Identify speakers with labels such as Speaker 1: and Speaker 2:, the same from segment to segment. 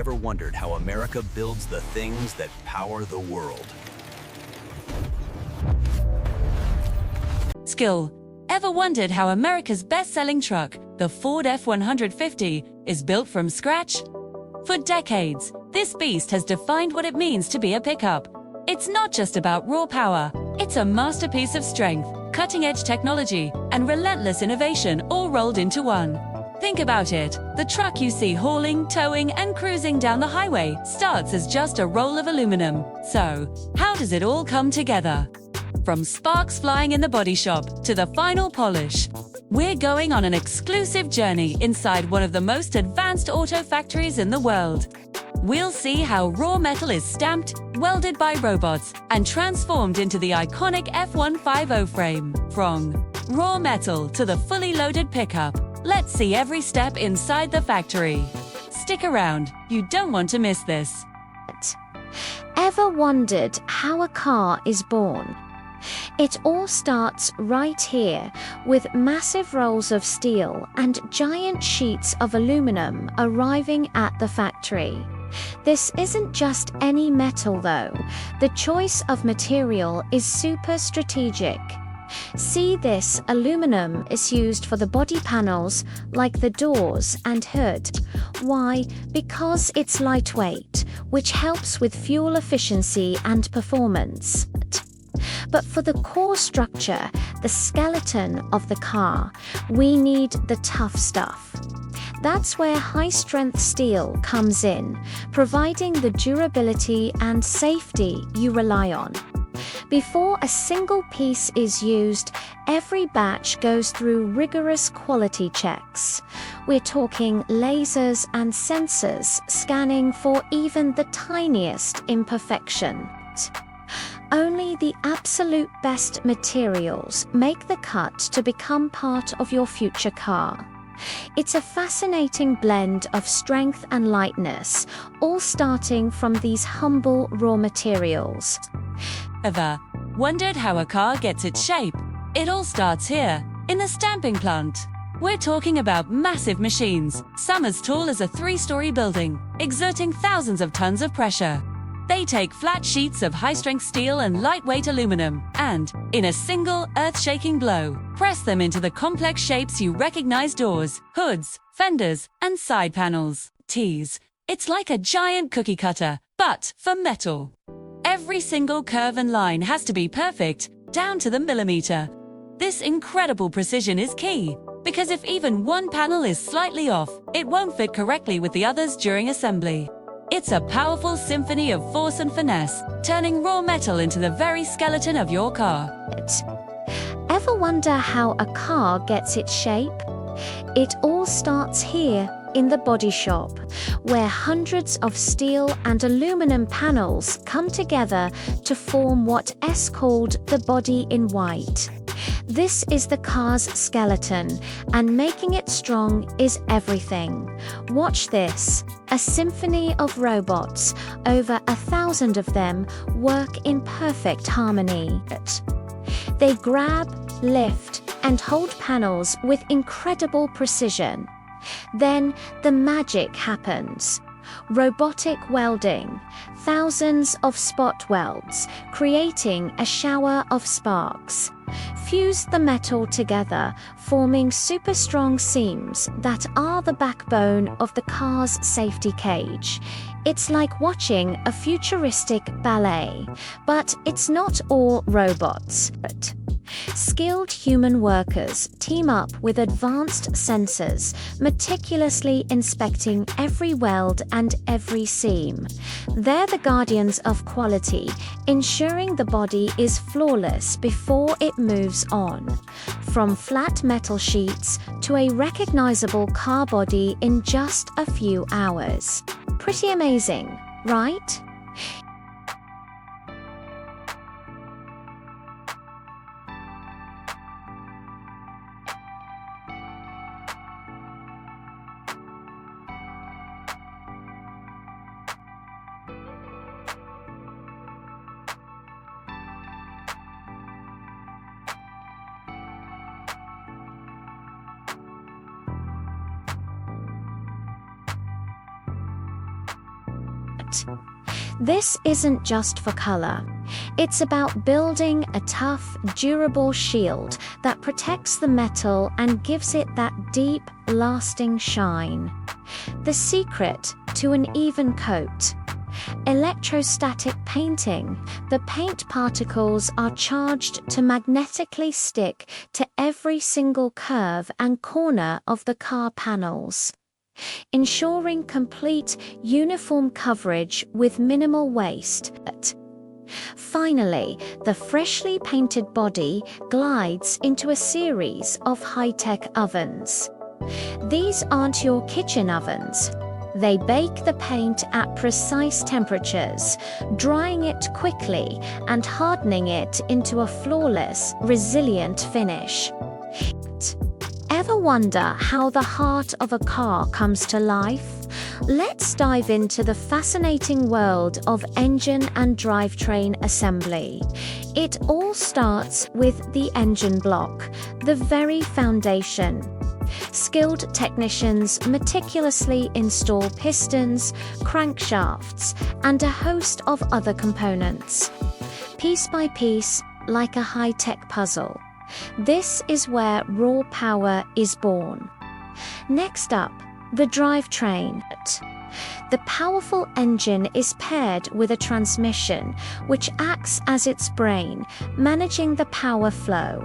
Speaker 1: Ever wondered how America builds the things that power the world?
Speaker 2: Skill. Ever wondered how America's best-selling truck, the Ford F-150, is built from scratch? For decades, this beast has defined what it means to be a pickup. It's not just about raw power, it's a masterpiece of strength, cutting-edge technology, and relentless innovation all rolled into one. Think about it. The truck you see hauling, towing, and cruising down the highway starts as just a roll of aluminum. So, how does it all come together? From sparks flying in the body shop to the final polish, we're going on an exclusive journey inside one of the most advanced auto factories in the world. We'll see how raw metal is stamped, welded by robots, and transformed into the iconic F-150 frame. From raw metal to the fully loaded pickup, let's see every step inside the factory. Stick around, you don't want to miss this.
Speaker 3: Ever wondered how a car is born? It all starts right here, with massive rolls of steel and giant sheets of aluminum arriving at the factory. This isn't just any metal though. The choice of material is super strategic. See, this aluminum is used for the body panels like the doors and hood. Why? Because it's lightweight, which helps with fuel efficiency and performance. But for the core structure, the skeleton of the car, we need the tough stuff. That's where high-strength steel comes in, providing the durability and safety you rely on. Before a single piece is used, every batch goes through rigorous quality checks. We're talking lasers and sensors scanning for even the tiniest imperfections. Only the absolute best materials make the cut to become part of your future car. It's a fascinating blend of strength and lightness, all starting from these humble raw materials.
Speaker 2: Ever wondered how a car gets its shape? It all starts here, in the stamping plant. We're talking about massive machines, some as tall as a 3-story building, exerting thousands of tons of pressure. They take flat sheets of high-strength steel and lightweight aluminum and, in a single earth-shaking blow, press them into the complex shapes you recognize: doors, hoods, fenders, and side panels. Tease. It's like a giant cookie cutter, but for metal. Every single curve and line has to be perfect, down to the millimeter. This incredible precision is key, because if even one panel is slightly off, it won't fit correctly with the others during assembly. It's a powerful symphony of force and finesse, turning raw metal into the very skeleton of your car.
Speaker 3: Ever wonder how a car gets its shape? It all starts here, in the body shop, where hundreds of steel and aluminum panels come together to form what is called the body in white. This is the car's skeleton, and making it strong is everything. Watch this. A symphony of robots, over 1,000 of them, work in perfect harmony. They grab, lift, and hold panels with incredible precision. Then the magic happens. Robotic welding, thousands of spot welds, creating a shower of sparks. Fuse the metal together, forming super strong seams that are the backbone of the car's safety cage. It's like watching a futuristic ballet, but it's not all robots. Skilled human workers team up with advanced sensors, meticulously inspecting every weld and every seam. They're the guardians of quality, ensuring the body is flawless before it moves on. From flat metal sheets to a recognizable car body in just a few hours. Pretty amazing, right? This isn't just for color. It's about building a tough, durable shield that protects the metal and gives it that deep, lasting shine. The secret to an even coat. Electrostatic painting. The paint particles are charged to magnetically stick to every single curve and corner of the car panels, ensuring complete, uniform coverage with minimal waste. Finally, the freshly painted body glides into a series of high-tech ovens. These aren't your kitchen ovens. They bake the paint at precise temperatures, drying it quickly and hardening it into a flawless, resilient finish. Ever wonder how the heart of a car comes to life? Let's dive into the fascinating world of engine and drivetrain assembly. It all starts with the engine block, the very foundation. Skilled technicians meticulously install pistons, crankshafts, and a host of other components, piece by piece, like a high-tech puzzle. This is where raw power is born. Next up, the drivetrain. The powerful engine is paired with a transmission, which acts as its brain, managing the power flow.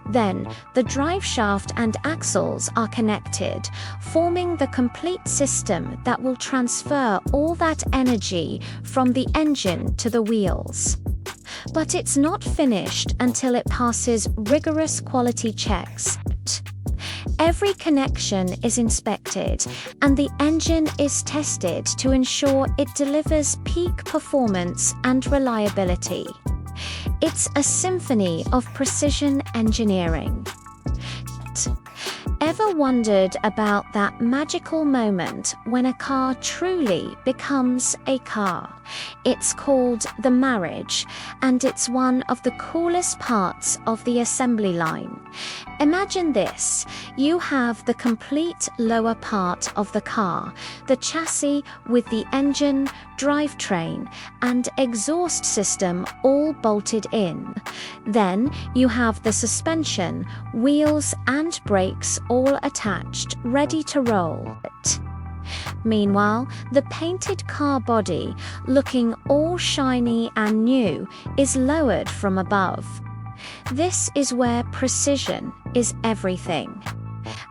Speaker 3: Then, the driveshaft and axles are connected, forming the complete system that will transfer all that energy from the engine to the wheels. But it's not finished until it passes rigorous quality checks. Every connection is inspected, and the engine is tested to ensure it delivers peak performance and reliability. It's a symphony of precision engineering. Ever wondered about that magical moment when a car truly becomes a car? It's called the marriage, and it's one of the coolest parts of the assembly line. Imagine this: you have the complete lower part of the car, the chassis with the engine, drivetrain, and exhaust system all bolted in. Then you have the suspension, wheels, and brakes all attached, ready to roll. Meanwhile, the painted car body, looking all shiny and new, is lowered from above. This is where precision is everything.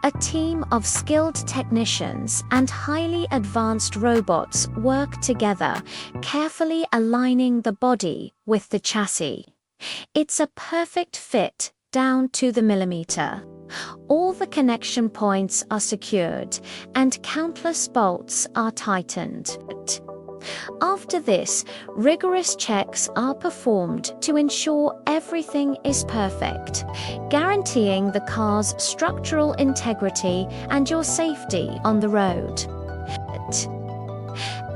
Speaker 3: A team of skilled technicians and highly advanced robots work together, carefully aligning the body with the chassis. It's a perfect fit down to the millimeter. All the connection points are secured, and countless bolts are tightened. After this, rigorous checks are performed to ensure everything is perfect, guaranteeing the car's structural integrity and your safety on the road.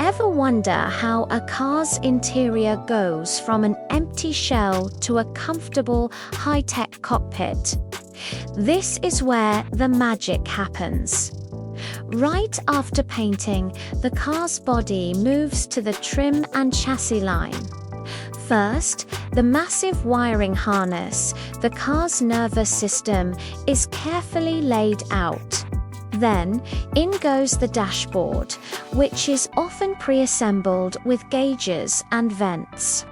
Speaker 3: Ever wonder how a car's interior goes from an empty shell to a comfortable, high-tech cockpit? This is where the magic happens. Right after painting, the car's body moves to the trim and chassis line. First, the massive wiring harness, the car's nervous system, is carefully laid out. Then, in goes the dashboard, which is often pre-assembled with gauges and vents.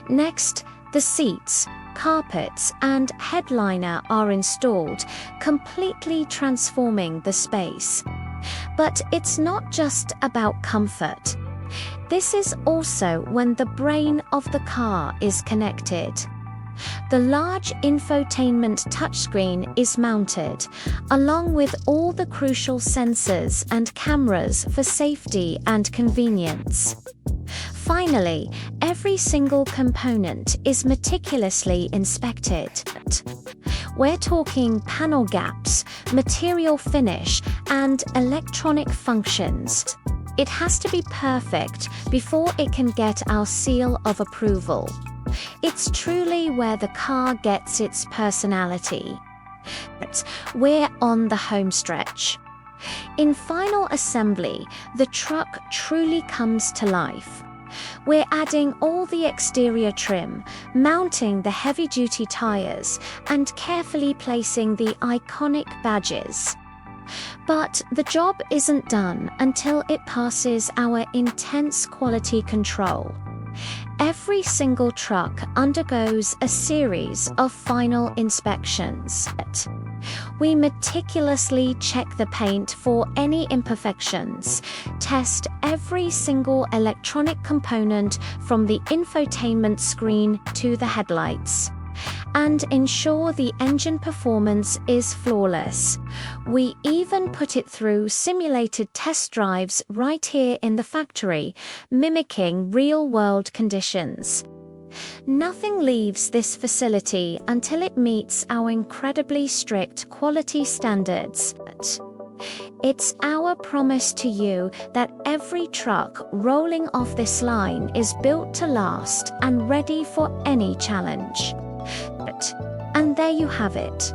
Speaker 3: Next, the seats, carpets, and headliner are installed, completely transforming the space. But it's not just about comfort. This is also when the brain of the car is connected. The large infotainment touchscreen is mounted, along with all the crucial sensors and cameras for safety and convenience. Finally, every single component is meticulously inspected. We're talking panel gaps, material finish, and electronic functions. It has to be perfect before it can get our seal of approval. It's truly where the car gets its personality. We're on the home stretch. In final assembly, the truck truly comes to life. We're adding all the exterior trim, mounting the heavy-duty tires, and carefully placing the iconic badges. But the job isn't done until it passes our intense quality control. Every single truck undergoes a series of final inspections. We meticulously check the paint for any imperfections, test every single electronic component from the infotainment screen to the headlights, and ensure the engine performance is flawless. We even put it through simulated test drives right here in the factory, mimicking real-world conditions. Nothing leaves this facility until it meets our incredibly strict quality standards. It's our promise to you that every truck rolling off this line is built to last and ready for any challenge. And there you have it.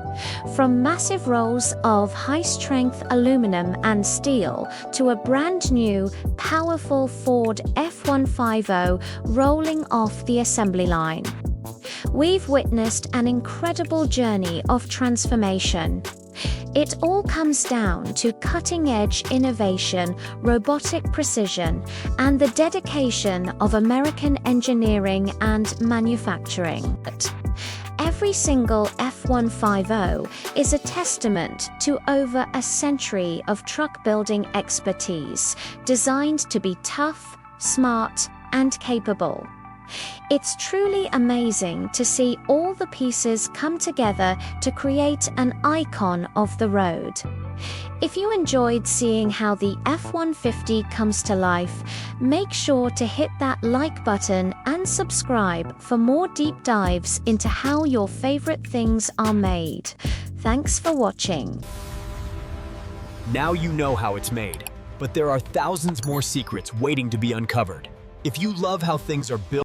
Speaker 3: From massive rolls of high-strength aluminum and steel to a brand new, powerful Ford F-150 rolling off the assembly line. We've witnessed an incredible journey of transformation. It all comes down to cutting-edge innovation, robotic precision, and the dedication of American engineering and manufacturing. Every single F-150 is a testament to over a century of truck building expertise, designed to be tough, smart, and capable. It's truly amazing to see all the pieces come together to create an icon of the road. If you enjoyed seeing how the F-150 comes to life, make sure to hit that like button and subscribe for more deep dives into how your favorite things are made. Thanks for watching.
Speaker 4: Now you know how it's made, but there are thousands more secrets waiting to be uncovered. If you love how things are built,